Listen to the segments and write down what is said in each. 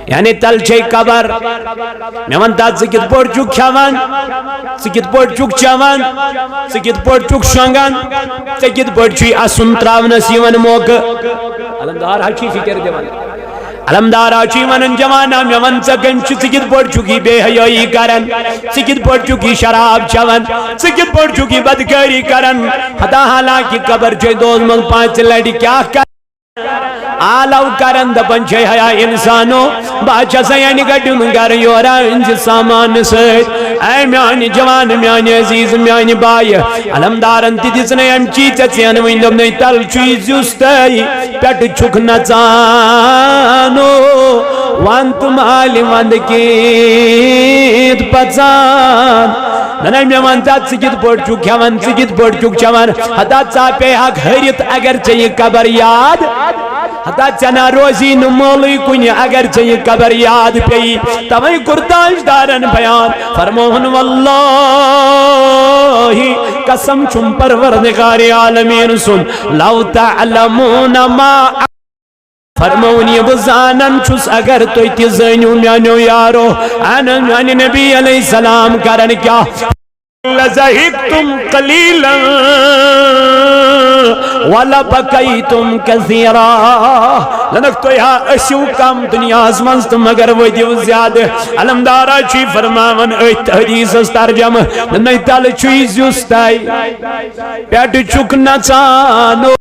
یعنی تل چھے قبر میں ونتا سکت پوٹ چک کھیوان سکت پوٹ چک چوان سکت پوٹ چک شنگان سکت پوٹ چی اسن تراون سیون موقع علمدار ہچی فکر دیوان علمدار آچی ونن جوانا میں ون سکن سکت پوٹ چکی بے حیائی کرن سکت پوٹ چکی شراب چون سکت پوٹ چکی بدکاری کرن خدا حالانکہ قبر چھے دوز من 5 لڑی کیا کر آلاو کرن دپن چھے حیا انسانو باچا سیانی گٹن گر یورا انج سامان سیت اے میانی جوان میانی عزیز میانی بائی علمدارن تی دسنے ام چیچا چین ویندم نئی تل چیز یستائی پیٹ چھک نچانو وانت مالی وندکیت پچان ننائی میں وانتا سکت پوٹ چک کھوان سکت پوٹ چک چوان حتا چاپے حق حریت اگر چاہیے قبر یاد حتا چنا روزی نمولی کنی اگر چاہیے قبر یاد پئی تمہیں قرطاش دارن بیان فرموہن واللہ قسم چم پروردگار عالمین سن لو تعلمون ما فرمونی بزانن چھس اگر تو اتزانیو میانیو یارو انا میانی نبی علیہ السلام کرن کیا لزہیتم قلیلا وَلَبَقَيْتُمْ كَثِيرًا لنک تو یا اشو کم دنیا ازمنست مگر ودیو زیادہ علمدارا چی فرماون ایت حدیث استرجم لنک تال چیز یستائی پیٹ چک نچانو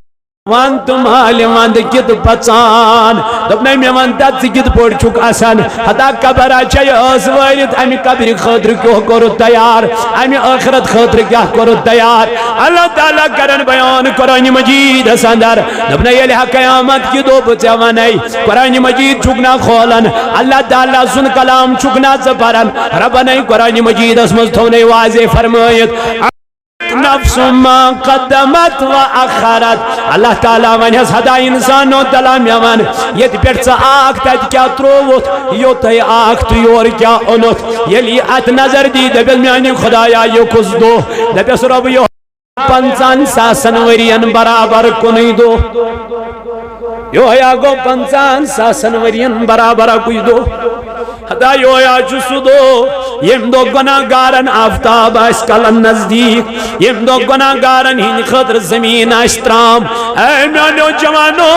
وان تم حالی واند کت پچان دبنائی میں وانتا سکت پوٹ چک آسان حتا قبر آچائی اس وائرت امی قبر خطر کیوں کرو تیار امی آخرت خطر کیا کرو تیار اللہ تعالیٰ کرن بیان قرآن مجید سندر دبنائی علیہ قیامت کی دو بچوانائی قرآن مجید چکنا کھولن اللہ تعالیٰ سن کلام چکنا زفرن ربنائی قرآن مجید اسمز تونے واضح فرمائیت نفس ما قدمت و اخرت اللہ تعالیٰ ون ہس ہدا انسانو دلام یوان یت پیٹ سا آگ تت کیا تروت یوت آگ تو یور کیا انت یلی ات نظر دی دبیل میانی خدایا یو کس دو دبیس رب یو 50 ساسن ورین برابر کنی دو یو یا گو 50 ساسن ورین برابر کوئی دو حدا یو یا جسو دو یم دو گناہگارن آفتاب اس کلن نزدیک یم دو گناہگارن ہین خطر زمین اشترام اے میانو جوانو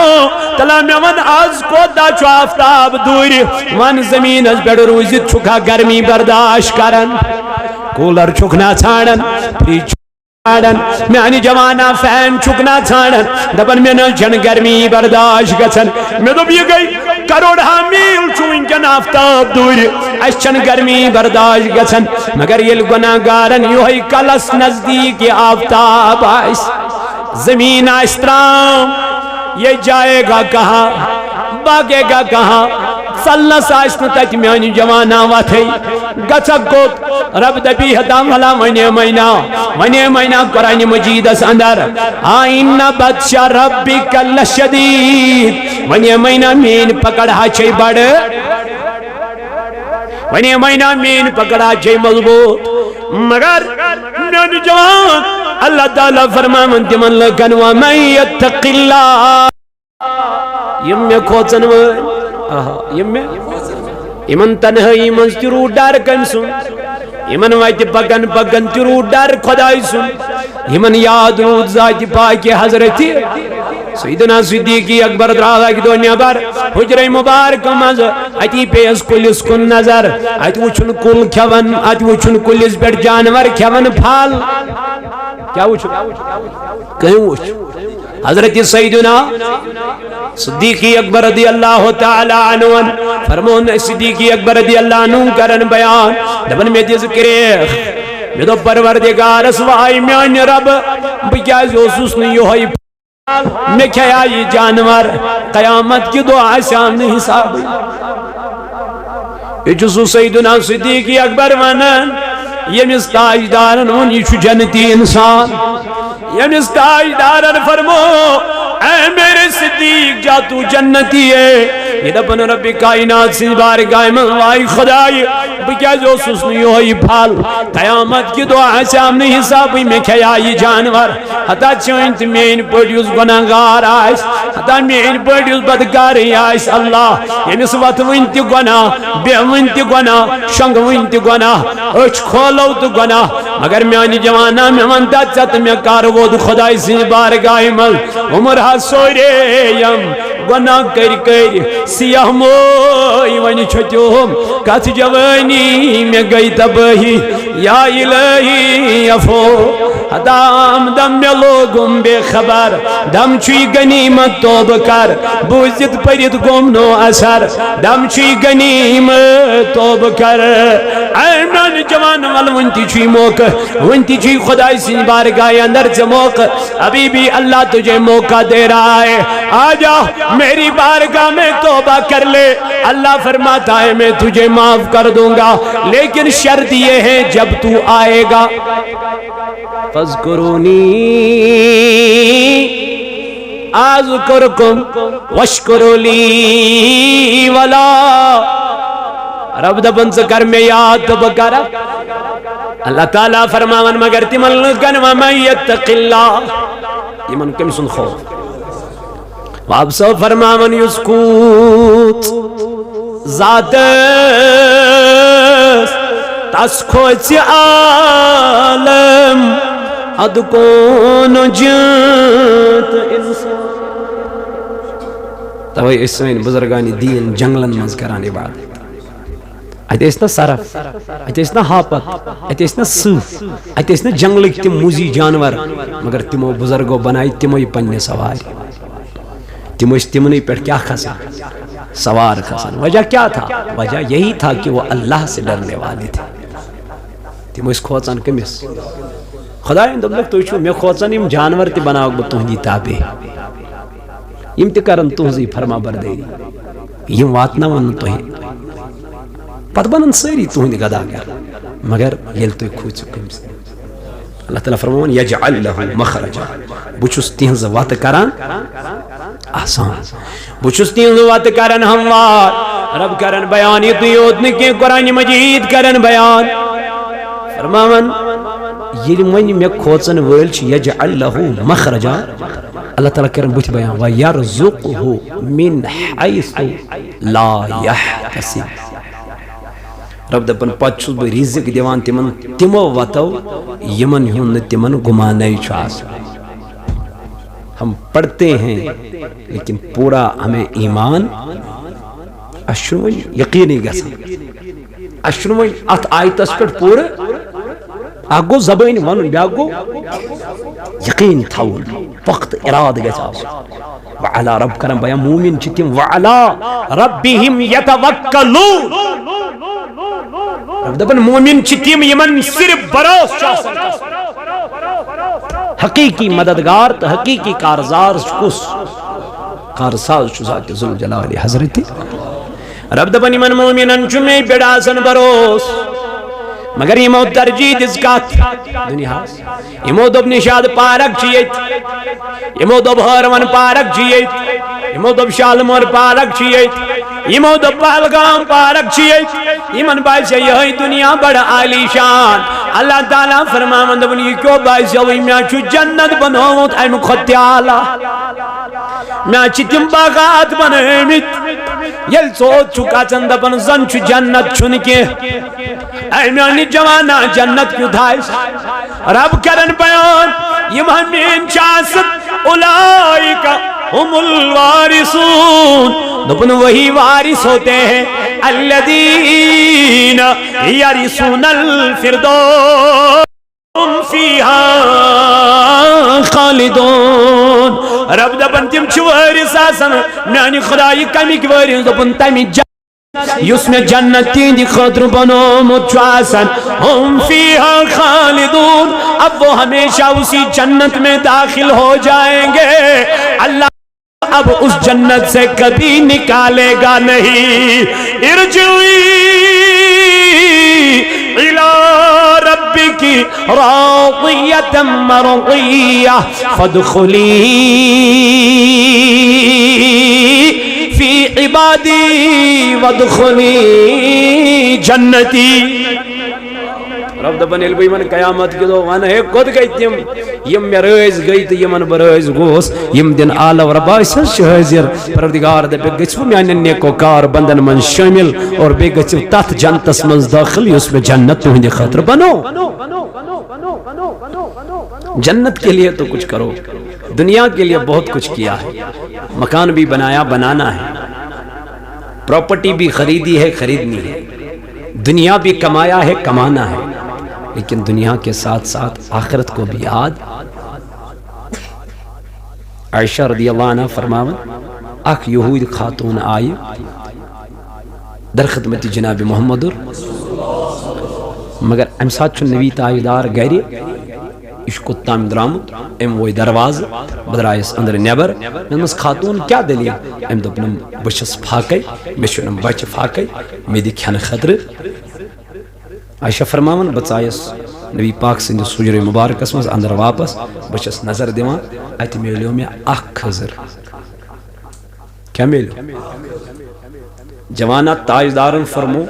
تلا میوان آز کو دا چو آفتاب دوری وان زمین از بیڑ روزی چھکا گرمی برداشت کرن کولر چھکنا چھاڑن پریچ میانی جوانا فین چکنا چھاڑن دبن میں نلچن گرمی برداشت گچن میں تو بھی گئی کروڑ حامیل چوئن کن آفتاب دور اشچن گرمی برداشت گچن مگر یہ گناہگارن یوہی کلس نزدیک آفتاب آئیس زمین آئسترام یہ جائے گا کہاں باگے گا کہاں سلس آئسن تک میانی جوانا واتھئی گچک گوت رب دبی حدام حلا ونی مینا قرآن مجید اس اندر آئین بطش ربی کل شدید ونی مینا مین پکڑا چھئی بڑ ونی مینا مین پکڑا چھئی مضبوط مگر میانی جوان اللہ تعالیٰ فرمامن تمن لکن ومن یتق اللہ یمی کھوچن وین یمی ایمن تنہائی منز تیرو ڈار کم سن ایمن وائت پگن تیرو ڈار خدای سن ایمن یاد رود ذات پاک حضرتی سیدنا صدیقی اکبر دراغا کی دنیا بار حجر مبارک مز اتی پیس کلس کن نظر اتی وچن کل کھون اتی وچن کلس بیٹ جانور کھون پھال کیا وچن کہیں وچن حضرت سیدنا صدیقی اکبر رضی اللہ تعالی عنہ فرمون صدیقی اکبر رضی اللہ عنہ کرن بیان دبن میں دی ذکرے میں تو پروردگار سوائی میان رب بکیاز یوسوس نے یوہی میں کھیا یہ جانور قیامت کی دعا سامنے حساب یہ جسو سیدنا صدیقی اکبر ونن یہ مستاج دارن ان یہ جنتی انسان یہ مستاج دارن فرمو اے میرے صدیق جا تو جنتی ہے یہ دپن رب کائنات سی بارگاہ من وائی خدای بکیاز اوسس نیوہی پھل قیامت کی دعا سامنے حسابی میں کھیا یہ جانور حتا چونت مین پڑیوس گناہگار آئیس حتا مین پڑیوس بدکاری آئیس اللہ یعنی سوات ونتی گناہ بے ونتی گناہ شنگ ونتی گناہ اچھ کھولو تو گناہ مگر میانی جوانا میں ونتا چت میں کارود خدای سی بارگاہ من عمر حسورے یم گناہ کر سیاہ موئی ونی چھتیوم کت جوانی میں گئی تباہی یا الہی افو دام دم میں لوگم بے خبر دم چوی غنیمت توب کر بوزت پرید گم نو اثر دم چوی غنیمت توب کر ایمان جوان وال ونتی چوی موقع ونتی چوی خدای سن بارگاہ اندر سے موقع ابھی بھی اللہ تجھے موقع دے رہا ہے آجا میری بارگاہ میں توبہ کر لے اللہ فرماتا ہے میں تجھے معاف کر دوں گا لیکن شرط یہ ہے جب تو آئے گا فاذکرونی اذکرکم واشکروا لی ولا رب دبن سے کر میں یاد تو بکر اللہ تعالیٰ فرماون مگر تمن لکن ومن یتق اللہ یمن کم سن خوف واب سو فرماون یسکوت ذات تس کھوچ عالم اد کون جت انسان توئی اسوین بزرگانی دین جنگلن منز کرانی بات اتہ نا صرف اتہ نا ہاپت اتہ نا سوف اتہ نا جنگلک تم موزی جانور مگر تمو بزرگو بنائی تمو پنہ سواری تمو تمنی پر کیا کھسن سوار کھسن وجہ کیا تھا وجہ یہی تھا کہ وہ اللہ سے ڈرنے والے تھے تمو اس کھوچان کمس خدا اندم لگ تو چھو میں کھوچان یم جانور تی بناو بہ تہندی تابع یم تی کرن تہنزی فرما برداری یم واتنا ون تہ پتہ بنن ساری تہندی گدا کر مگر یل تو کھوچو کمس اللہ تعالیٰ فرمان یجعل لہ مخرجا بچس تہنز وات کران آسان بچس تہنز وات کران ہموار رب کرن بیان یہ دیوت نکی قرآن مجید کرن بیان فرمان یہ من میں کھوچن ویلچ یجعل لہ مخرجا اللہ تعالیٰ کرن بچ بیان وَيَرْزُقْهُ مِنْ حَيْثُ لَا يَحْتَسِبُ رب دپن پت چھس بہ رزق دیوان تمن تمو وتو یمن ہن تمن گمانے چھاس ہم پڑھتے ہیں لیکن پورا ہمیں ایمان اشرو یقینی گسن اشرو ات آیتس پہ پورا اگو زبان ون بیاگو یقین تھاون وقت اراد گژھِ وعلى رب کرم بیان مومن چھ تم وعلى ربهم يتوکلون رب دپن مومن چھ تم یمن صرف بروس حقیقی مددگار تو حقیقی کارزار کس کارساز چھ ذات ذوالجلال حضرت رب دپن یمن مومنن چھ میں بڑاسن بروس مگر یہ موت ترجیح دس کات دنیا یہ موت اب نشاد پارک چیت یہ موت اب ہرون پارک چیت یہ موت اب شالمور پارک چیت یہ موت اب پہلگام پارک چیت یہ من باعث ہے یہ دنیا بڑا عالی شان اللہ تعالیٰ فرماوند بن یہ کیوں باعث ہے میں چھو جنت بنوت ایم خط آلہ میں چھ تم باغات بنیمت یل سوچ چکا چند بن زن چھو جنت چھن کے اے میانی جوانا جنت کیوں دھائیس رب کرن بیان یہ مہمین چاست اولائکا ہم الوارثون دپن وہی وارث ہوتے ہیں الذین یرثون الفردوس ہم فیہا خالدون رب دپن تم چھ وارث آسن میانی خدای کمی کی وارث دپن تمی یس میں جنت تین دی خطر بنو مچواسن ہم فیہا خالدون اب وہ ہمیشہ اسی جنت میں داخل ہو جائیں گے اللہ اب اس جنت سے کبھی نکالے گا نہیں ارجعی الى ربکی راضیتا مرضیہ فادخلی فی فی عبادی وادخلی جنتی رب دبن یل بہ قیامت کی دو ون ہے کت گئی تم یم مے رز گئی تو یمن بہ رز گوس یم دن آلو رباس حاضر پروردگار دپ گژھو میانن نیکو کار بندن من شامل اور بے گژھو تت جنتس من داخل یس میں جنت تہندِ خاطر بنو جنت کے لیے تو کچھ کرو دنیا کے لیے بہت کچھ کیا ہے مکان بھی بنایا بنانا ہے پراپرٹی بھی خریدی ہے خریدنی ہے دنیا بھی کمایا ہے کمانا ہے لیکن دنیا کے ساتھ ساتھ آخرت کو بھی یاد عائشہ رضی اللہ عنہ فرماون اخ یہود خاتون آئی در خدمت جناب محمد مگر ام سات نبی تاجدار گھر یہ کتام درامت ام وہ دروازہ بدرائس اندر نیبر مس خاتون کیا دلیل ام دپنم بچس پھاکے مشنم بچ پھاکے میدی کھن خطر عائشہ فرماون بچائس نبی پاک سند سجر مبارکس مز اندر واپس بچس نظر دیوان ات میلیو میں اخ خضر کیا میلیو جوانا تاجدارن فرمو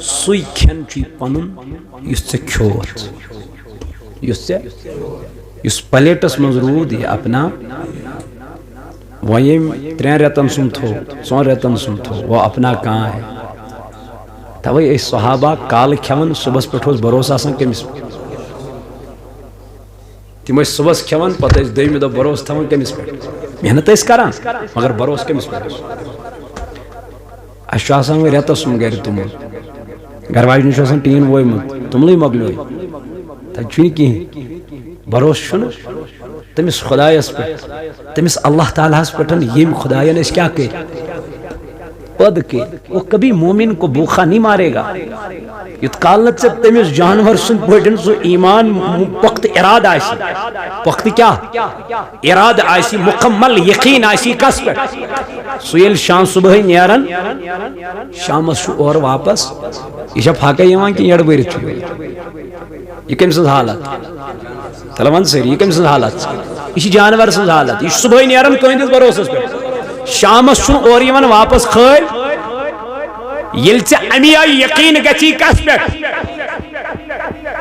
سوئی کھن چی پنن یس ژے کھیوت یس پلیٹس من رود یہ اپنا وہ یم 3 رتن سم تھو 4 رتن سم تھو وہ اپنا کہاں ہے توے اس صحابہ کال کھیون صبح پہ بھروسہ آسان کمس تم صبح کھیون پتہ دم دہ بھروسہ تھوان کمس پہ محنت کران مگر بھروسہ کمس پہ اہم رتس سم گر تومل گھر واجن آسان ٹین وومت تومل مکلو تھی کہین بھروسہ تمس خدایس پہ تمس اللہ تعالیٰ پہ یم خداین اس کیا کہ پد کے وہ کبھی مومن کو بھوکا نہیں مارے گا یت کالت سے تمس جانور سن پٹن سو ایمان پخت اراد آسی پخت کیا اراد آسی مکمل یقین آسی کس پہ سویل شام صبح نیرن شام اور واپس یہ پھاکے یوان کہ یڑ برت یہ کم سن حالت تلوان سر یہ کم سن حالت یہ جانور سن حالت یہ صبح نیرن تہندس بھروسس پہ شامس چھن اور یمن واپس خیل یل ژے امی آئی یقین گچھی کس پہ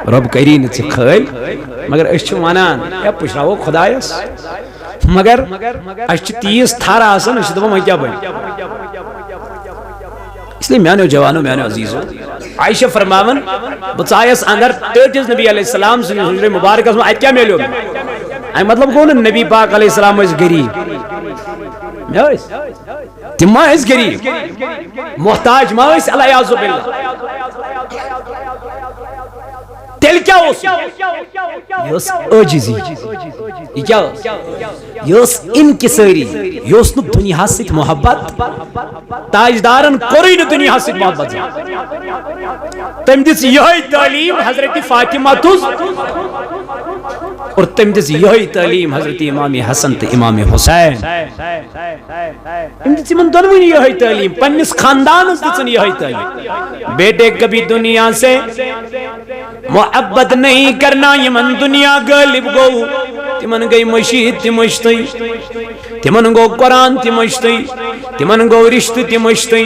رب کری نا ژے خیل مگر اس چھ ونان یا پشراو خدایس مگر اس چھ 30 تھار آسان اس دپان کیا بن اس لیے میانو جوانو میانو عزیزو عائشہ فرماون بچایس اندر تیجز نبی علیہ السلام سے حضور مبارک اس میں آیت کیا میلیو آئی مطلب کون نبی پاک علیہ السلام اس غریب تم ما اس غریب محتاج ما اس علیہ عزو باللہ تیل کیا اس یس عجزی یہ کیا یس انکساری یس نو دنیا سے محبت تاجدارن کوئی نو دنیا سے محبت تم دس یہ تعلیم حضرت فاطمہ تز اور تم دس یہ تعلیم حضرت امام حسن تو امام حسین تم دس من دونوں یہ تعلیم پنس خاندان دسن یہ تعلیم بیٹے کبھی دنیا سے محبت نہیں کرنا یمن دنیا غالب گو تمن گئی مشید تمشتی تمن گو قرآن تمشتی تمن گو رشت تمشتی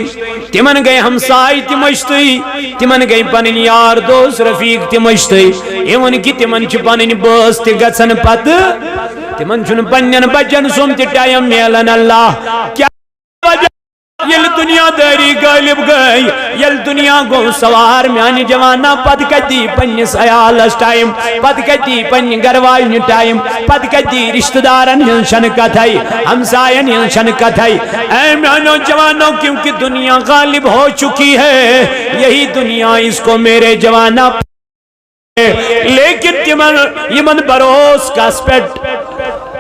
تمن گئی ہمسائی تمشتی تمن گئی پنن یار دوست رفیق تمشتی ایون کی تمن چھ پنن بس تی گژھن پت تمن چھن پنن بچن سم تی ٹائم میلن اللہ کیا وجہ یل دنیا داری غالب گئی یل دنیا گو سوار میانی جوانا پت کتی پنس عیالس ٹائم پت کتی پن گرواجن ٹائم پت کتی رشتہ دارن ہنشن کتھائی ہمسائن ہنشن کتھائی اے میانو جوانوں کیونکہ دنیا غالب ہو چکی ہے یہی دنیا اس کو میرے جوانا لیکن تمن یمن بروس کا اسپیٹ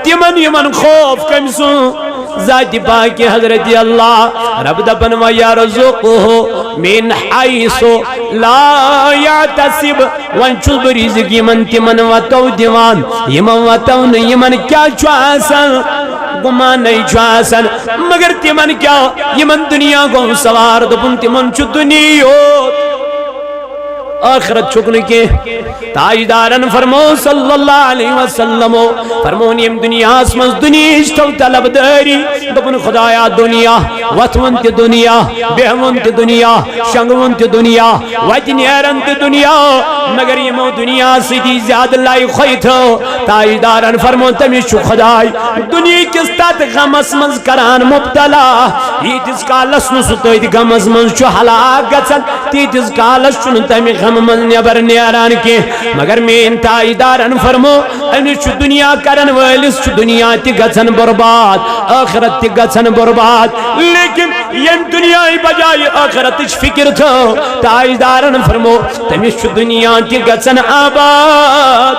تمن یمن خوف کمسوں ذات پاک حضرت اللہ رب دبن و یرزقہ من حیث لا یعتصب ونچل برزق یمن تمن وطو دیوان یمن وطو یمن کیا چواسن گمان نہیں چواسن مگر تمن کیا یمن دنیا کو سوار دبن تمن چو دنیا آخرت چھکنے کے تاجدارن فرمو صلی اللہ علیہ وسلم فرمون یم دنیا اسمز دنیا اشتو طلب داری دبن خدایا دنیا وطون تی دنیا بہون تی دنیا شنگون تی دنیا وجہ نیرن تی دنیا مگر یمو دنیا سیدی زیاد لائی خیتو تاجدارن فرمون تمیش خدای دنیا کس تات غم اسمز کران مبتلا یہ جس کالس نسوتوید غم اسمز چو حلاق گچن تی جس کالس چون تمی غم من نیبر نیاران کی مگر میں تاجدارن فرمو امس چھ دنیا کرن والس چھ دنیا تی گچن برباد آخرت تی گچن برباد لیکن یم دنیا بجائے آخرت فکر تھو تاجدارن فرمو تمس چھ دنیا تی گچن آباد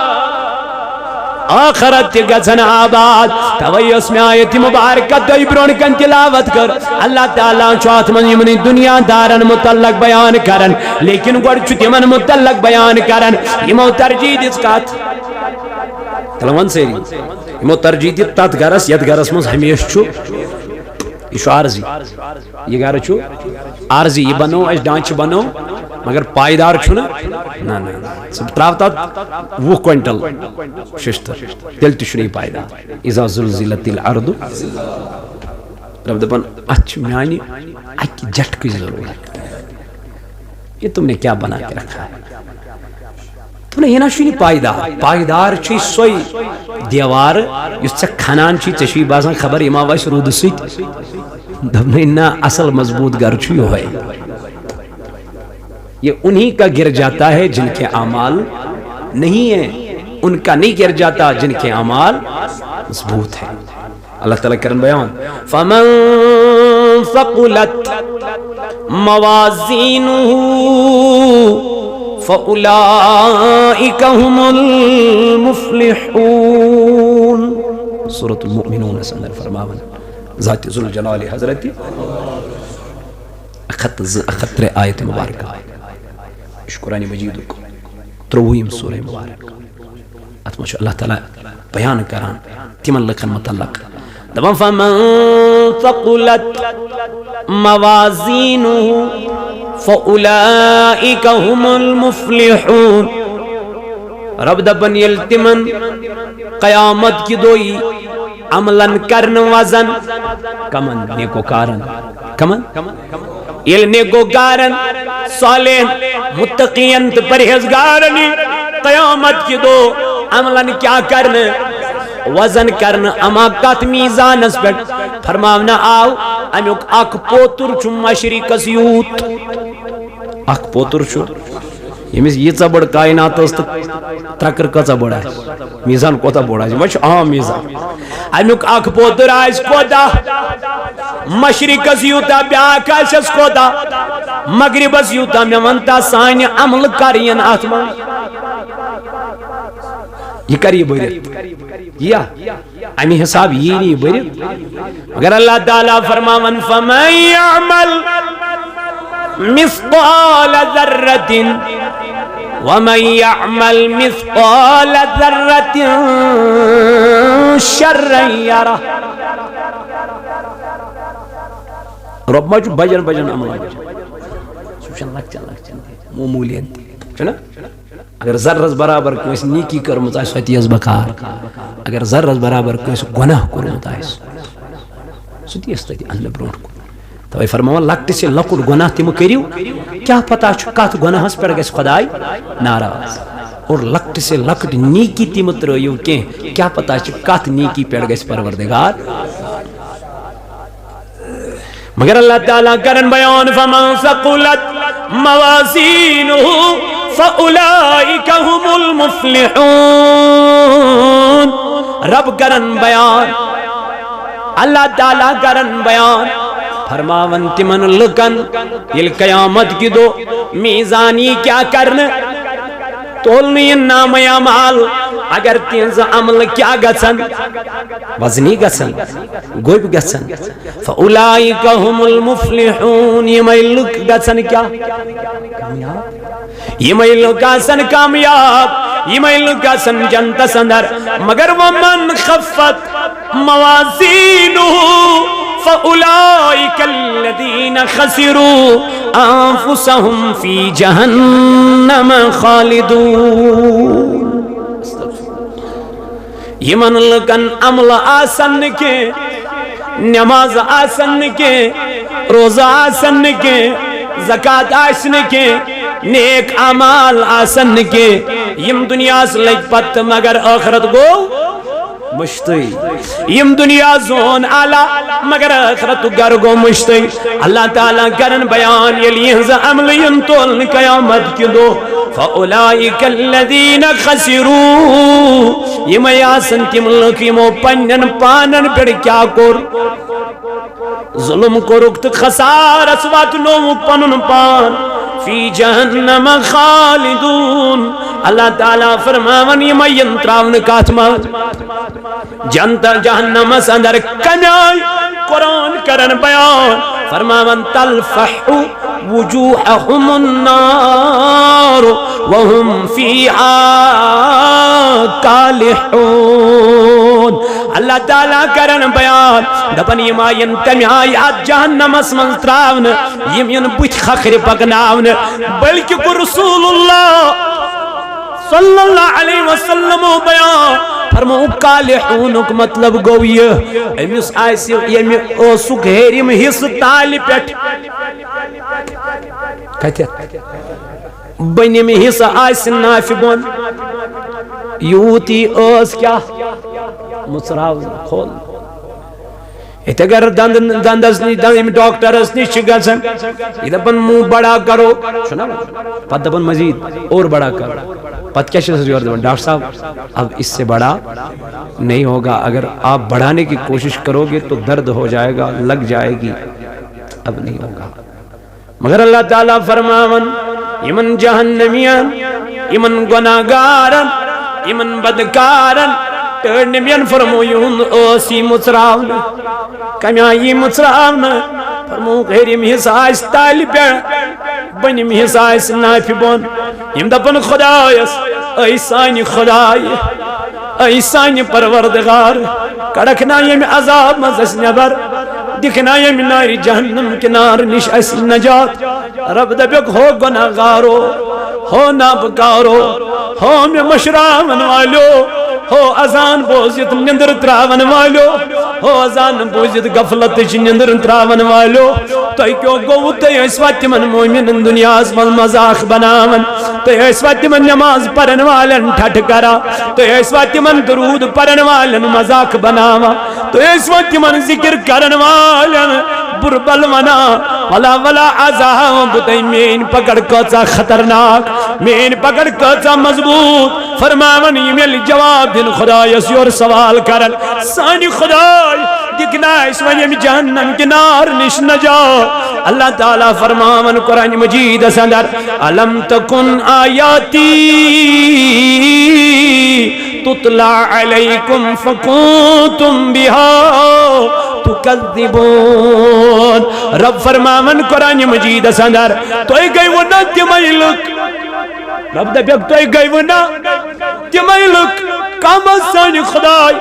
آخرت تی گچن آباد توئی اس میں آیت مبارکہ دوئی برون کن تلاوت کر اللہ تعالیٰ چوات من یمنی دنیا دارن متعلق بیان کرن لیکن گوڑ چھتی من متعلق بیان کرن یمو ترجید اس کات تلوان سے یمو ترجید تات گرس ید گرس مز ہمیش چھو یہ چھو عارضی یہ گھر چھو عارضی یہ بنو اس ڈانچ بنو مگر پائیدار چھو نا سب تراوتا 20 کوئنٹل ششتر دل تشنی پائیدار اذا زلزلت الارض رب دبن اچھ میانی اکی جٹ کی ضرورت یہ تم نے کیا بنا کے رکھا ہے تم نے یہ نا شنی پائیدار چی سوئی دیوار یس سے کھنان چی چشوی بازان خبر اما ویس رود سیت دب نے انہا اصل مضبوط گر چی ہوئے یہ انہی کا گر جاتا ہے جن کے اعمال نہیں ہیں ان کا نہیں گر جاتا جن کے اعمال مضبوط ہیں اللہ تعالیٰ کرن بیان فمن ثقلت موازینہ فَأُولَئِكَ هُمُ الْمُفْلِحُونَ سورة المؤمنون سندر فرماون ذات ذوالجلال حضرتی اخطر آیت مبارکہ شکرانی مجید کو ترویم سورہ مبارکہ اتمشو اللہ تعالیٰ بیان کران تیمن لکھن متعلق دبا فَمَن ثَقُلَتْ مَوَازِينُهُ فَأُولَئِكَ هُمُ الْمُفْلِحُونَ رب دبن یلتمن قیامت کی دوئی عملن کرن وزن کمن نیکو کارن کمن یل نیکو کارن صالح متقین پرہیزگارنی قیامت کی دو عملن کیا کرن وزن کرن اما کت میزان اس پر فرماونا آو امیوک اک پوتر چو مشرق یوت اک پوتر چو یمیز یہ چا بڑ کائنات است ترکر کچا بڑا ہے میزان کوتا بڑا ہے وچ عام میزان امیوک اک پوتر آئیس کوتا مشرق یوتا بیاک آئیس کوتا مغرب یوتا میں منتا سائن عمل کرین آتما یہ کری بریت یا امی حساب یہ نہیں بریت اگر اللہ تعالیٰ فرماون فَمَن يَعْمَلْ مِثْقَالَ ذَرَّةٍ وَمَن يَعْمَلْ مِثْقَالَ ذَرَّةٍ شَرًّا يَرَهُ رب مجھو بجن عمل سوچن لگ مومولین چنا اگر ذرز برابر کوئی نیکی کرمت آئیس ہوتی از بکار اگر ذرز برابر کوئی گناہ کرمت آئیس سوتی اس تیتی اللہ برونٹ کو تو فرماؤں لکٹ سے لکٹ گناہ تیمو کریو کیا پتا چکات گناہ اس پر گیس خدای ناراض اور لکٹ سے لکٹ نیکی تیمو ترویو کیا پتا چکات نیکی پر گیس پروردگار مگر اللہ تعالیٰ کرن بیان فمن ثقلت موازینہ فَأُولَئِكَ هُمُ الْمُفْلِحُونَ رب کرن بیان اللہ تعالیٰ کرن بیان فرماون تمن لکن یہ قیامت کی دو میزانی کیا کرن تولنی نام اعمال اگر تینز عمل کیا گسن وزنی گسن گوب گسن فَأُولَئِكَ هُمُ الْمُفْلِحُونَ یہ ملک گسن کیا یہ ملک گسن کامیاب یہ ملک گسن جنت سندر مگر ومن خفت موازینہ فَأُولَئِكَ الَّذِينَ خَسِرُوا أَنفُسَهُمْ فِي جَهَنَّمَ جہنم خالدون یمن لکن عمل آسن کے نماز آسن کے روزہ آسن کے زکاة آسن کے نیک اعمال آسن کے یم دنیا سے لگ پت مگر آخرت گو مشتی یم دنیا زون آلا مگر آخرت گر گو مشتی اللہ تعالیٰ کرن بیان یلیہز عمل ینطول قیامت کی دو فَأُولَئِكَ الَّذِينَ خَسِرُوا یہ آسن تم لکیمو پنن پانن پر کیا کر ظلم کو رکت خسار اسوات نو پنن پان فی جہنم خالدون اللہ تعالیٰ فرماون یہ ینتراون کاتما جنتا جہنم سندر کنائی قرآن کرن بیان فرماون تلفح وجوہہم النار وهم فیہا کالحون اللہ تعالیٰ کرن بیان دپن یما ینتمی آیات جہنم اسمن تراون یم بچ خخر پکناون بلکہ کو رسول اللہ صلی اللہ علیہ وسلم بیان فرمو کالحونک مطلب گو یہ امیس آئیسی یمی اوسک ہیریم حص تالی پیٹ کہتے بنیم حص آئیسی نافی بون یوتی اوز کیا مصراو کھول ایت اگر دندس نی دند ڈاکٹرس نی چگسن یہ دپن منہ بڑا کرو سنا پت دپن مزید اور بڑا کرو پت کیا شخص جوار دپن ڈاکٹر صاحب اب اس سے بڑا نہیں ہوگا اگر آپ بڑھانے کی کوشش کرو گے تو درد ہو جائے گا لگ جائے گی اب نہیں ہوگا مگر اللہ تعالیٰ فرماون یمن جہنمیان یمن گناہگارن یمن بدکارن نبیان فرمویون اوسی مصراون کمیائی مصراون فرمو غیریم حساس تالی پہ بنیم حساس نافی بون یم دپن خدایس ایسانی خدای ایسانی پروردگار کڑکنا یم عذاب مزس نبر دکھنا یم ناری جہنم کنار نش اس نجات رب دبک ہو گناہگارو ہو نابکارو ہو میں مشراون والو ہو ازان بوزیت نندر تراون والو ہو ازان بوزیت غفلت نندر تراون والو تو کیوں گو تو اس وقت من مومن دنیا من مذاق بناون تو اس وقت من نماز پڑھن والن ٹھٹ کرا تو اس وقت من درود پڑھن والن مذاق بناوا تو اس وقت من ذکر کرن والن بربل ونا ولا ولا عذاب تے مین پکڑ کوچا خطرناک مین پکڑ کوچا مضبوط فرماون یمل جواب دن خدا یسور سوال کرن سانی خدای دکھنا اس ونیم جہنم کنار نش نجا اللہ تعالیٰ فرماون قرآن مجید سندر علم تکن آیاتی تطلع علیکم فکنتم بها تکذبون رب فرماون قرآن مجید سندر تو ای گئی وہ نا تیمائی لک رب دا بیگ تو ای گئی وہ نا تیمائی لک کامت سانی خدای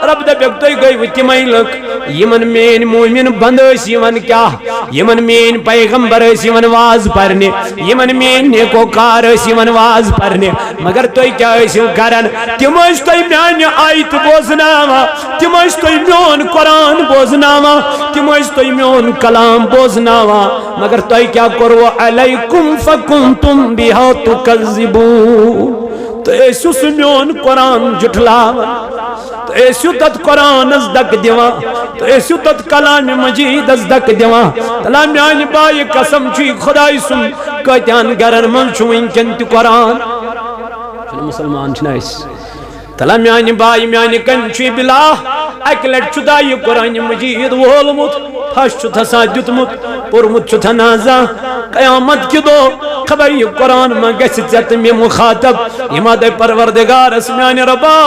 رب دا بیگ تو ای گئی وہ تیمائی لک یمن مین مومن بندس یمن کیا یمن مین پیغمبر اس یمن was پرنے Yemen main نیکو car us Yemen was پرنے مگر تو کیا اسو کرن تم اس تو میان آیت بوزناوا تم اس تو میون قرآن بوزناوا تم اس تو میون کلام بوزناوا مگر تو کیا کرو علیکم فکنتم بها تکذبون تو ایسو سمیون قرآن جھٹلاوا تو ایسو تت قرآن ازدک دیوا تو ایسو تت کلام مجید ازدک دیوا تلا میانی بائی قسم چوی خدای سن کتیان گرن من چوین کنتی قرآن چنو مسلمان چنائیس تلا میانی بائی میانی کنچوی بلا اکلٹ چدائی قرآن مجید وولمت پھش چھتا ساجتمت پرمت چھتا نازا قیامت کی دو خبر یہ قرآن میں گسیت میں مخاطب اماد پروردگار اسمیان ربا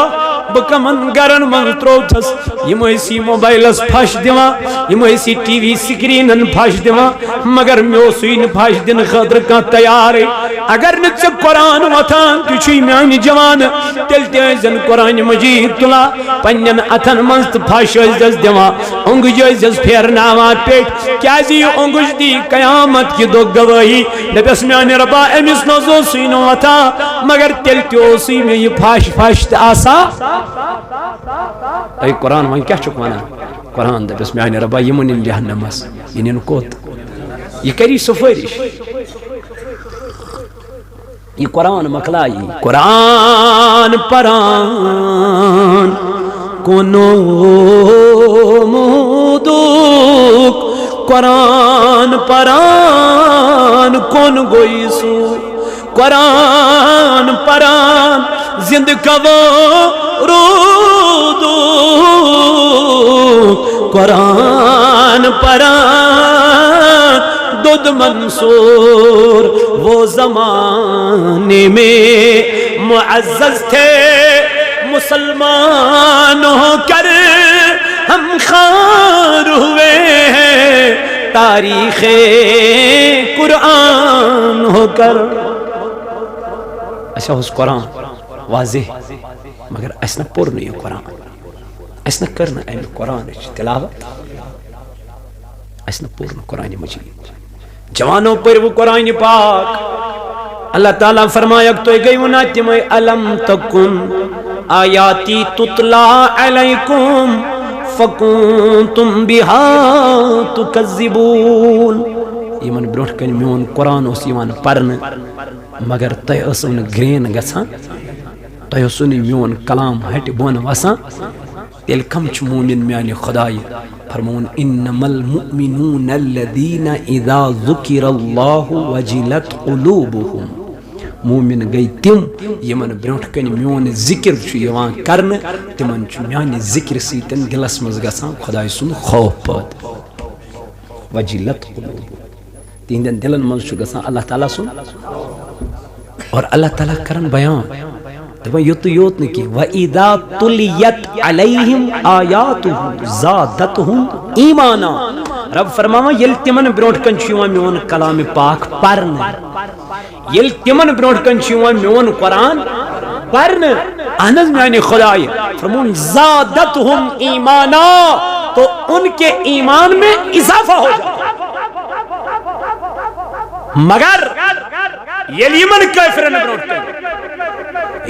بکمن گرن من تروتس یمسی موبائلس پھش دیوان یمسی ٹی وی سکرینن پھش دیوان مگر میوسوین پھش دن خاطر کا تیار اگر نچ قرآن وطان تچھی میانی جوان تل تیزن قرآن مجید تلا پنین اتن منست پھش ازدز دیوان انگج ازدز پھیرناوان پیٹ کیازی انگج دی قیامت کی دو گواہی نبیس میانی ربا امس نوزو سینو وطان مگر تل تیوسی میں یہ پھش آسا اے قرآن وان کیا چکوانا قرآن دبیس میانی ربا یمن جہنم اس ینین کوت یہ کری سفرش یہ قرآن مکلائی قرآن پران کنو مودوک قرآن پران کن گوئی سو قرآن پران زند کبو رودو قرآن پران دود منصور وہ زمانے میں معزز تھے مسلمان ہو کر ہم خار ہوئے ہیں تاریخ قرآن ہو کر اچھا اس قرآن واضح مگر اسنا پور نہیں ہے قرآن اسنا کرنا ایم قرآن تلاوت اسنا پور قرآن مجید جوانوں پر وہ قرآن پاک اللہ تعالیٰ فرمایا تو گئی مناتم علم تکن آیاتی تطلا علیکم فکنتم بها تکذبون ایمان بروٹ کن میون قرآن اس ایمان پرن مگر تہ اسن گرین گسان تہ اسن میون کلام ہٹ بون وسان تیل کم چھ مومن میانی خدای فرمون انما المؤمنون الذين اذا ذکر اللہ وجلت قلوبهم مومن گئی تم یمن بروٹ کن میون ذکر چھ یوان کرن تمن چھ میانی ذکر سیتن دلس مز گسان خدای سن خوف پد وجلت قلوبهم تہندین دلن مز چھ گسان اللہ تعالیٰ سن اور اللہ تعالیٰ کرن بیان دبا یوت یوت نکی وَإِذَا تُلِيَتْ عَلَيْهِمْ آیَاتُهُ زَادَتْهُمْ ایمانا رب فرماوا یل تمن بروٹ کن چیوان میون کلام پاک پرن یل تمن بروٹ کن چیوان میون قرآن پرن احنز میانی خدای فرمون زادتهم ایمانا تو ان کے ایمان میں اضافہ ہو جاتا مگر یل یمن کافرن بروٹ کن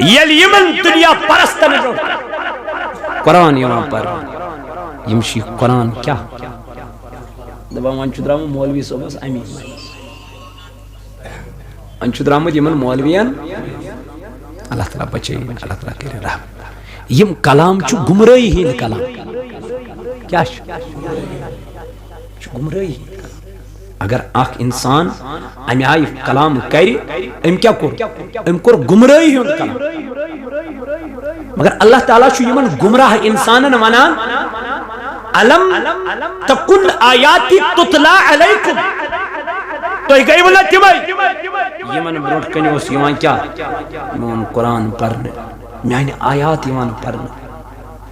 یل یمن دنیا پرستن بروٹ کن قرآن یوان پر یمشی قرآن کیا دبا وانچو درامو مولوی صوبس امین وانچو درامو یمن مولویان اللہ تعالیٰ بچے اللہ تعالیٰ کرے رحم یم کلام چو گمرائی ہی کلام کیا چو گمرائی ہی اگر آخ انسان امی آئی کلام کری ام کیا کر ام کر گمرائی ہی کلام مگر اللہ تعالیٰ چو یمن گمراہ انسانن ونان علم تکن آیاتی تطلا علیکم تو ایک ایولا تیمائی یمن بروٹ کنی اس یمان کیا یمان قرآن پڑھنے میانی آیات یمان پڑھنے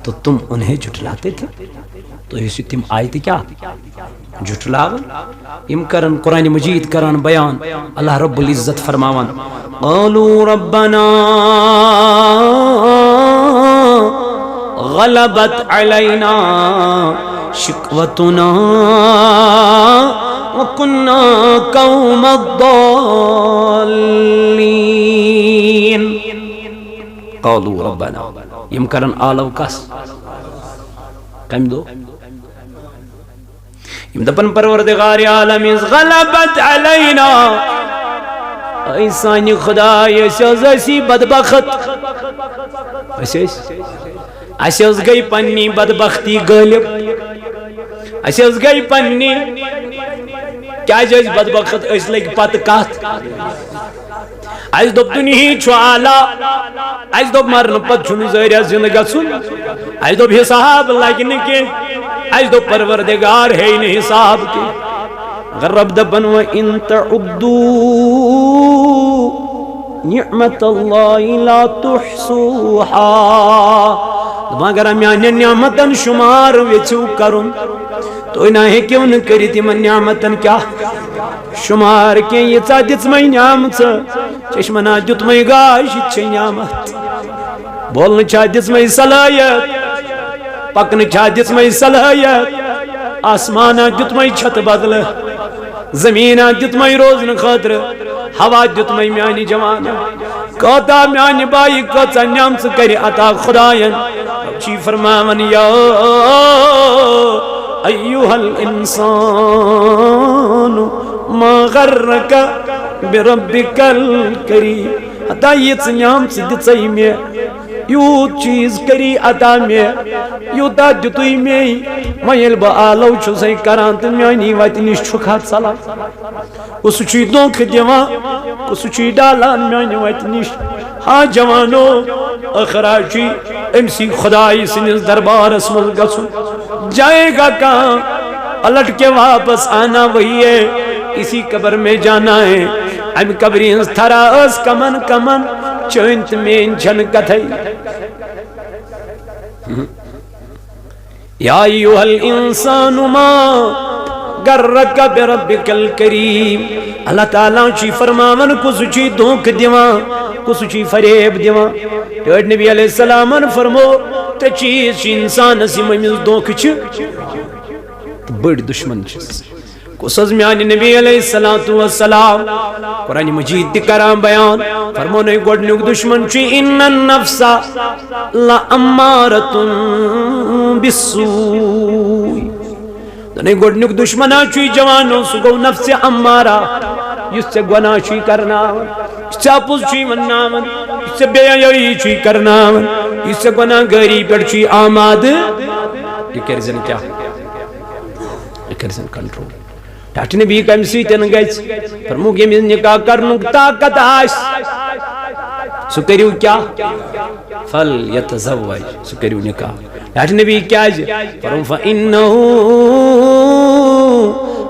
تو تم انہیں جھٹلاتے تھے تو اسی تم آیتی کیا جھٹلاون ام کرن قرآن مجید کرن بیان اللہ رب العزت فرماون قالوا ربنا غلبت علینا شقوتنا وكنا قوم الضالين قالوا ربنا يمكرن آلو کس کم دو یم دپن پروردگار عالم غلبت علینا ایسانی خدای سازسی بدبخت اسیز گئی پنی بدبختی غالب اسیز گئی پنی کیا جیس بدبخت اس لگ پت کات اس دوب دنہی چھو آلا اس دوب مرن پت چھو زیرہ زندگا سن اس دوب حساب لگنے کے اس دوب پروردگار ہے انہیں حساب کے غرب دبن و ان تعدو نعمت اللہ لا تحصوحا مگر میانہ نعمتن شمار ویچو کرن تو نہ ہیکیو نہ کرت یمن نعمتن کیا شمار کی یہ دژمے نعمت چشمنا دیتمے گاش چھ نعمت بولن چھا دژمے صلاحیت پکن چھا دژمے صلاحیت آسمانا دیتمے چھت بدل زمینا دیتمے روزن خاطر ہوا دیتمے میانی جوان کوتا میانی بائی کوتا نعمت کری عطا خداین چی فرماون یا ایوہ الانسان ما غرک بربک الکریم عطا یہ نعمت دژے میں یوت چیز کری عطا میں یوتا دتوی میں میل با آلو چھسے کران تو میانی وات نش چھکھا ژلان کس چھی دونکھ دیوان کس چھی ڈالان میانی وات نش ہاں جوانو اخرا چھی امسی خدائی سنس دربارس من گژھن جائے گا کہاں پلٹ کے واپس آنا وہی ہے اسی قبر میں جانا ہے ام قبری ہنس تھرا اس کمن کمن چونت مین جھن کتھائی یا ایوہ الانسان ما غرک بربک الکریم اللہ تعالیٰ چی فرماون کس چی دھوکھ دیوان کس چی فریب دیوان ٹوٹ نبی علیہ السلام فرمو تو چیز چی انسان اسی ممیز دھوکھ چی بڑ دشمن چیز کس از میانی نبی علیہ السلام قرآن مجید کرام بیان فرمونے گوڑنیوک دشمن چی ان النفس لأمارت بالسوء دنے گوڑنیوک دشمنہ چی جوانوں سگو نفس امارا اس سے گناہ چی کرنا اس سے اپس چی منناون اس سے بیعی چی کرناون اس سے گناہ گری پر چی آماد یہ کرزن کیا یہ کرزن کنٹرول ڈاکٹر نبی کم سیتن گیس فرمو کہ میں نکاح کرنک طاقت آس سو کریو کیا فل یتزوج سو کریو نکاح ڈاکٹر نبی کیا جی فرمو فإنہو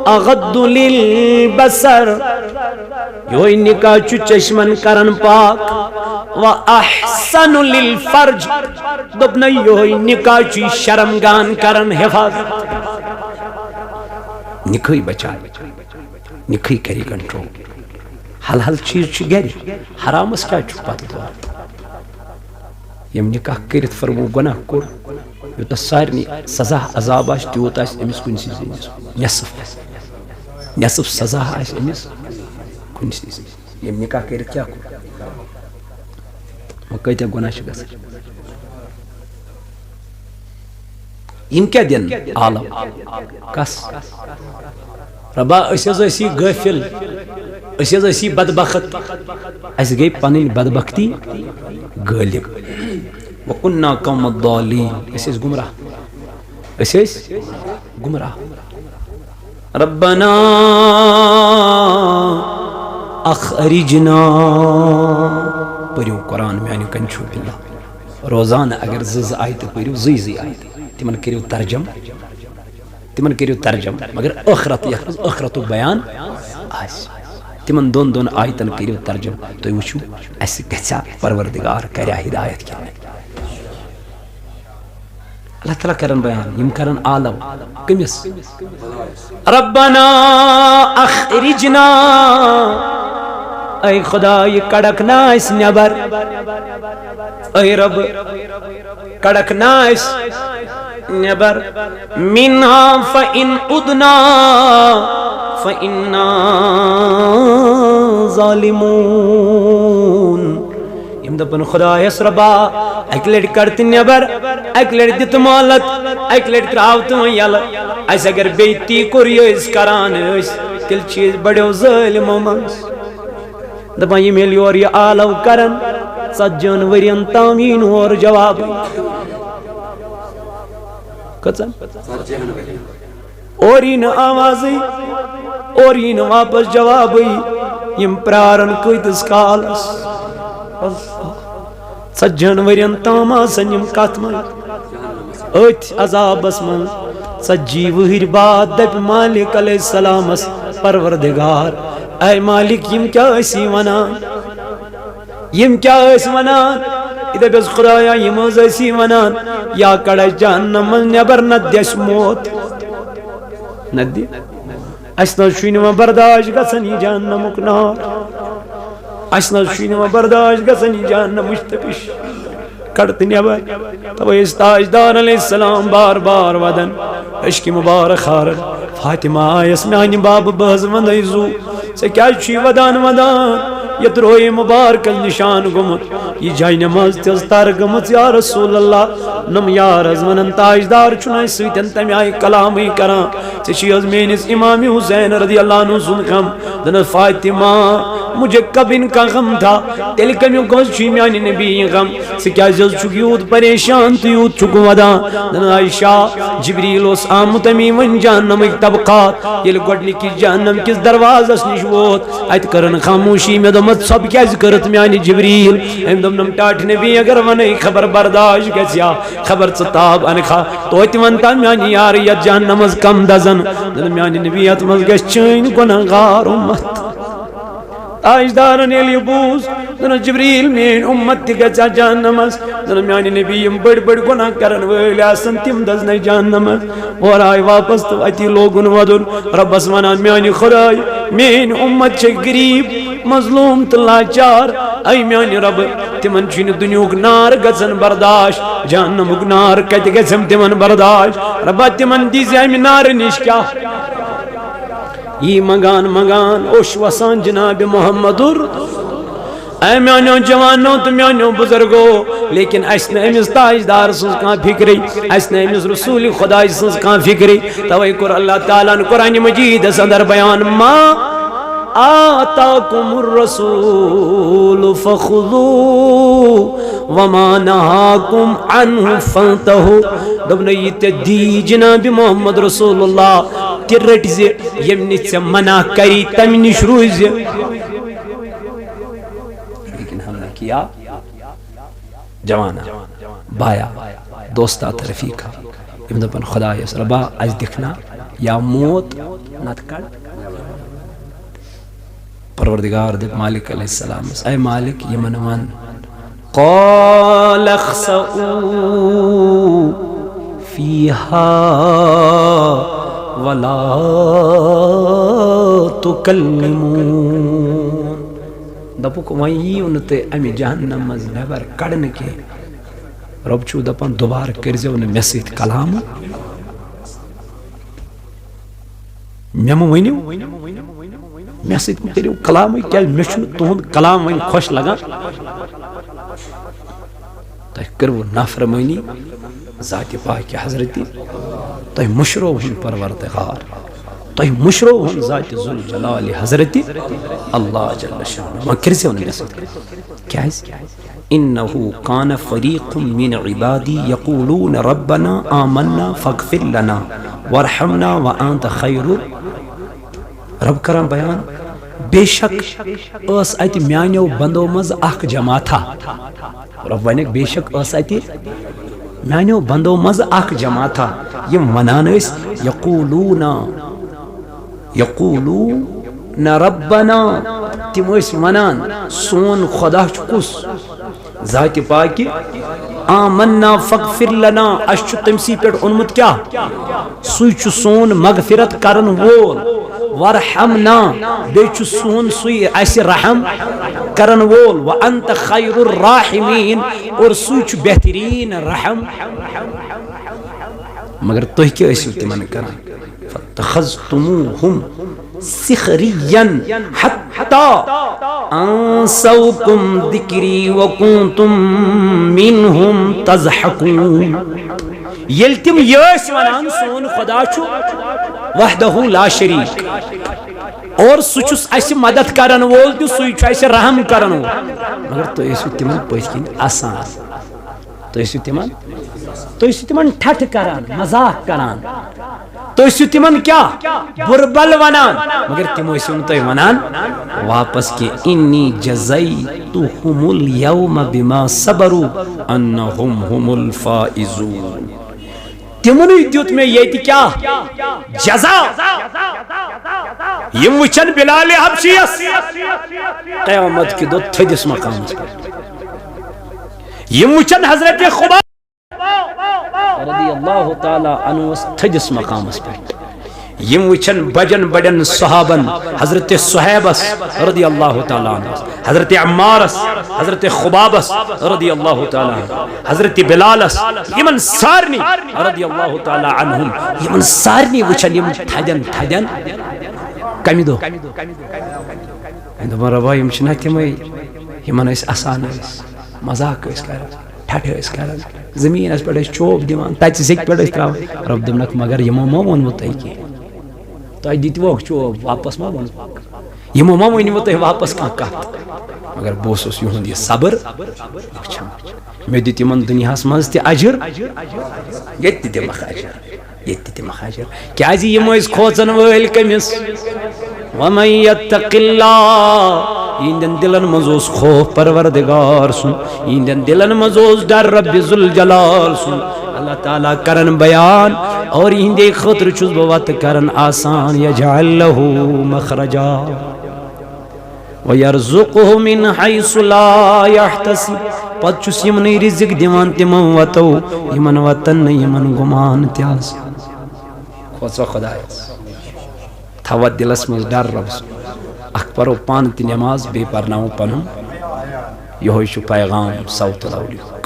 اغد للبصر یوئی نکاح چو چشمن کرن پاک و احسن للفرج دبنا یوئی نکاح چو شرمگان کرن حفاظت نکھئی بچا نکھئی کری کنٹرول حل حل چیز چھ گری حرام اس کیا چھو پات دوار یم نکاح کرت فرمو گناہ کور یوتا سارنی سزا عذاب آش تیوتا آش امس کن سیزی نصف سزا آش امس کن سیزی یم نکاح کرت کیا کور وقتی گناہ شگا سر یم کیا دین عالم کس ربا اسی غافل اسی بدبخت اس گئی پنن بدبختی غالب وکنا قوم الضالین اس گمراہ ربنا اخرجنا پریو قرآن میانی کنچو باللہ روزانہ اگر زز آیت پریو زی آیت تمن کریو ترجم مگر اخرت بیان آس تمن دون آیتن کریو ترجم تو وچھو اس گژھا پروردگار کریا ہدایت کی اللہ تعالیٰ کرن بیان یم کرن عالم کمس ربنا اخرجنا اے خدا یہ کڑک ناس نبر اے رب کڑک ناس نبر منها فإن أدنا فإنا ظالمون یم دپن خدا یس ربا اک لٹ کرت نبر اک لٹ دت مالت اک لٹ تراوت یل اس اگر بیتی کوریس کران تل چیز بڑو ظالمو منس دپان یہ میل یور یہ آلو کرن سجن ورین تامین اور جواب کچن اور این آوازی اور این واپس جوابی یم پرارن کتس کالس سجن ورین تام آسن یم کت من ات عذابس من سجی وہر بعد دپ مالک علیہ السلام پروردگار اے مالک یم کیا اسی ونان یم کیا اس ونان دبس خدایا یم اسی ونان یا کڑا جہنم نبر ندیس موت ندی اسنا شوینما برداشت گسن یہ جہنمک نار اسنا شوینما برداشت گسن یہ جہنم مشتپش کڑت نبر تو اس تاجدار علیہ السلام بار بار ودن عشق مبارک خارن فاطمہ آیس میانی باب بہز وندیزو سے کیا چی ودان یت روی مبارک نشان گمت یہ جائی نماز تیز تار گمت یا رسول اللہ نم یار از منن تاجدار چنائی سویتن تمی آئی کلامی کران چی از مینس امام حسین رضی اللہ عنہ سنکم دن فاطمہ مجھے کب ان کا غم تھا تیل کمیوں کو چی میانی نبی غم سے کیا جز چک یود پریشان تو یود چک ودان دن عائشہ جبریل اس آمت امیون جہنم ایک طبقات یہ گوڑنی کی جہنم کس دروازہ نشوت ایت کرن خاموشی میں دمت سب کیا ذکرت میانی جبریل ایم دم نم ٹاٹ نبی اگر ونی خبر برداشت گسیا خبر ستاب انکھا تو ایت منتا میانی یاریت جہنم از کم دزن دن میانی نبیت مز گس چین گناہگار امت تاجدارن علی بوز دن جبریل مین امت تگا جہنمس دن میانی نبیم بڑ بڑ گناہ کرن ویلی آسن تم دزن جہنمس اور آئی واپس تو اتی لوگن ودن رب اسمانان میانی خدای مین امت چھ گریب مظلوم تلاچار ای میانی رب تمن چین دنیوک نار گزن برداشت جہنمک نار کت گزم تمن برداشت رب تمن دیزی امی نار نشکا یہ مگان اوش وسان جناب محمدر اے میانیو جوانو تو میانیو بزرگو لیکن اسن امس تاجدار سنس کان فکری اسن امس رسول خدای سنس کان فکری توئی کر اللہ تعالیٰ نے قرآن مجید صدر بیان ما آتاکم الرسول فخذو وما نہاکم عنہ فانتہو دبنا یہ تدی جناب محمد رسول اللہ ترٹ زی یمنی سے منع کری تمنی شروع زی لیکن ہم نے کیا جوانا بایا دوستا رفیقہ ابن پن خدا یس ربا از دکھنا یا موت نت کر پروردگار دے مالک علیہ السلام اے مالک یمن من قال اخسئوا فیہا ولا تکلمون دپوک وہی انتے امی جہنم از نیبر کڑن کے رب چو دپن دوبار کرزے انہیں مسیت کلام میمو وینیو مسیت کریو کلام کیا مشن تہند کلام وین خوش لگا تہ کرو نافرمانی ذات پاک حضرتی تہ مشرو ہن پروردگار تہ مشرو ہن ذات ذل جلال حضرتی اللہ جل شانہ مکر سے انہیں نسبت کیا ہے انہو کان فریق من عبادی یقولون ربنا آمنا فاغفر لنا وارحمنا وانت خیر رب کرم بیان بے شک اس ایت میانیو بندو مز اخ جماع تھا رب ونک بے شک اس ایت میانیو بندو مز اخ جماع تھا یہ منان اس یقولون ربنا تم اس منان سون خدا چکس ذات پاکی آمنا فاغفر لنا اشچو تمسی پیٹ انمت کیا سوچ سون مغفرت کرن وول ورحمنا بیچ سون سوی ایسی رحم کرن وول وانت خیر الراحمین اور سوچ بہترین رحم مگر تو کیا ایسی تمن کرن فاتخذتموہم سخریا حتی انسوکم ذکری وکنتم منہم تضحکون یل تم یس ونان سون خدا چھو وحدہ لا شریک اور سچس اس مدد کرن وول تو سوچ اس رحم کرن مگر تو اس تمن پسکن آسان تو اس تمن ٹھٹ کران مذاق کران تو اس تمن کیا بربل ونان مگر تم اس تو ونان واپس کہ انی جزیتہم اليوم بما صبروا انہم هم الفائزون تمنی دیت میں یہ تھی کیا جزا یہ وچن بلال حبشیس قیامت کی دو تھدس مقام یم وچن حضرت خباب رضی اللہ تعالی عنہ تھجس مقامس پہ یم وچن بجن بڑن صحابن حضرت صہیبس رضی اللہ تعالی عنہ حضرت عمارس حضرت خبابس رضی اللہ تعالی عنہ حضرت بلالس یمن سارنی رضی اللہ تعالی عنہم یمن سارنی وچن یم تھجن تھجن کمی دو دوبارہ بھائی یم چھنا تمے یمن اس آسان اس مذاق اس کران ٹھٹھ اس کران زمین اس پہ چوب دیوان تت سک پہ تراو رب دمنک مگر یمو ما وونمو تۄہہِ کینٛہہ تۄہہِ دِتووکھ چوب واپس ما ووٚن یمو ما ؤنِوٕ تۄہہِ واپس کانٛہہ کتھ مگر بہٕ اوسُس یِہُنٛد یہِ صبر وٕچھان مےٚ دیُت یِمن دُنیاہس منٛز تہِ اجر ییٚتہِ تہِ دِمکھ اجر ییٚتہِ تہِ دِمکھ اجر کیٛازِ یِم ٲسۍ کھوژن وٲلۍ کٔمِس وَمَن یَتَّقِ اللَّهَ یِہنٛدٮ۪ن دِلن منٛز اوس خوف پروردگار سُنٛد یِہنٛدٮ۪ن دِلن منٛز اوس ڈر رب ذوالجلال سُنٛد اللہ تعالیٰ کرن بیان اور یِہنٛدے خٲطرٕ چھُس بہٕ وتہٕ کرن آسان یجعل لہُ مخرجا وَيَرْزُقْهُ مِنْ حَيْثُ لَا يَحْتَسِبُ پتہٕ چھُس یِمنٕے رِزق دِوان تِمو وتو یِمن وتن نہٕ یِمن گُمان تہِ آسہِ کھوژا خۄدایس تھاوا دلس منٛز ڈر رب سُنٛد اکھ پرو پانہٕ تہِ نٮ۪ماز بیٚیہِ پرناوو پنُن یہوے چھُ پیغام صوت الاولیاء